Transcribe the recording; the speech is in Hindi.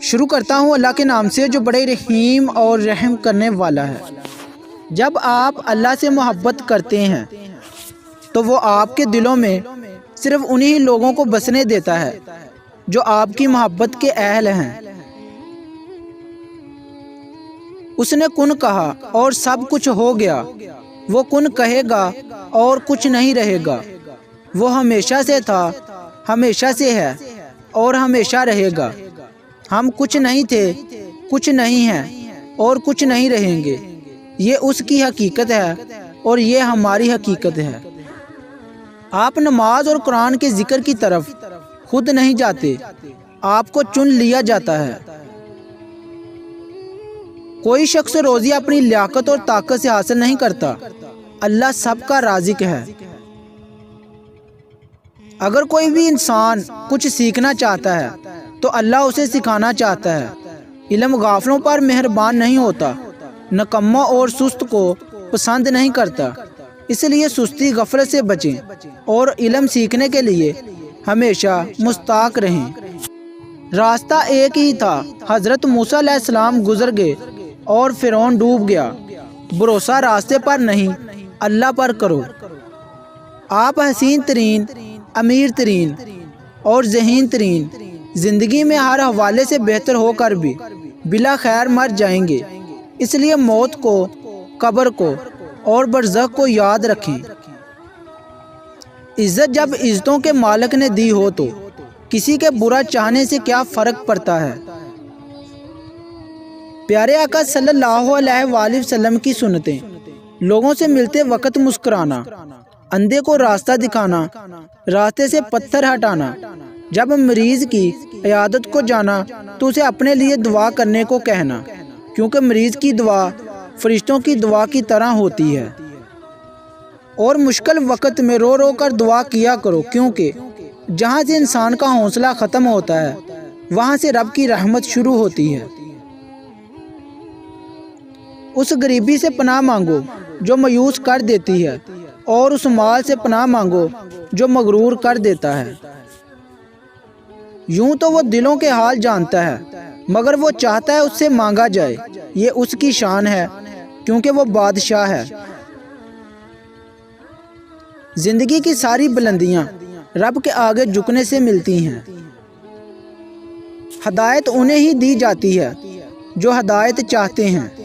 शुरू करता हूँ अल्लाह के नाम से जो बड़े रहीम और रहम करने वाला है। जब आप अल्लाह से मोहब्बत करते हैं तो वो आपके दिलों में सिर्फ उन्हीं लोगों को बसने देता है जो आपकी मोहब्बत के अहल हैं। उसने कुन कहा और सब कुछ हो गया। वो कुन कहेगा और कुछ नहीं रहेगा। वो हमेशा से था, हमेशा से है और हमेशा रहेगा। हम कुछ नहीं थे, कुछ नहीं हैं और कुछ नहीं रहेंगे। ये उसकी हकीकत है और ये हमारी हकीकत है। आप नमाज और कुरान के जिक्र की तरफ खुद नहीं जाते, आपको चुन लिया जाता है। कोई शख्स रोजी अपनी लियाकत और ताकत से हासिल नहीं करता, अल्लाह सबका राज़िक है। अगर कोई भी इंसान कुछ सीखना चाहता है तो अल्लाह उसे सिखाना चाहता है। इल्म गाफलों पर मेहरबान नहीं होता, नकम्मा और सुस्त को पसंद नहीं करता। इसलिए सुस्ती गफलत से बचें और इल्म सीखने के लिए हमेशा मुस्ताक रहें। रास्ता एक ही था। हज़रत मूसा अलैहिस्सलाम गुजर गए और फिरौन डूब गया। भरोसा रास्ते पर नहीं, अल्लाह पर करो। आप हसीन तरीन, अमीर तरीन और ज़हीन तरीन जिंदगी में हर हवाले से बेहतर होकर भी बिला खैर मर जाएंगे। इसलिए मौत को, कब्र को और बरज़ख को याद रखें। इज्जत जब इज्जतों के मालिक ने दी हो तो किसी के बुरा चाहने से क्या फ़र्क पड़ता है। प्यारे आका सल्लल्लाहु अलैहि वसल्लम की सुन्नतें। लोगों से मिलते वक्त मुस्कुराना, अंधे को रास्ता दिखाना, रास्ते से पत्थर हटाना। जब मरीज की इयादत को जाना तो उसे अपने लिए दुआ करने को कहना, क्योंकि मरीज की दुआ फरिश्तों की दुआ की तरह होती है। और मुश्किल वक्त में रो रो कर दुआ किया करो, क्योंकि जहाँ से इंसान का हौसला ख़त्म होता है वहाँ से रब की रहमत शुरू होती है। उस गरीबी से पनाह मांगो जो मायूस कर देती है और उस माल से पनाह मांगो जो मगरूर कर देता है। यूं तो वो दिलों के हाल जानता है, मगर वो चाहता है उससे मांगा जाए। ये उसकी शान है, क्योंकि वो बादशाह है। जिंदगी की सारी बुलंदियां रब के आगे झुकने से मिलती हैं। हदायत उन्हें ही दी जाती है जो हदायत चाहते हैं।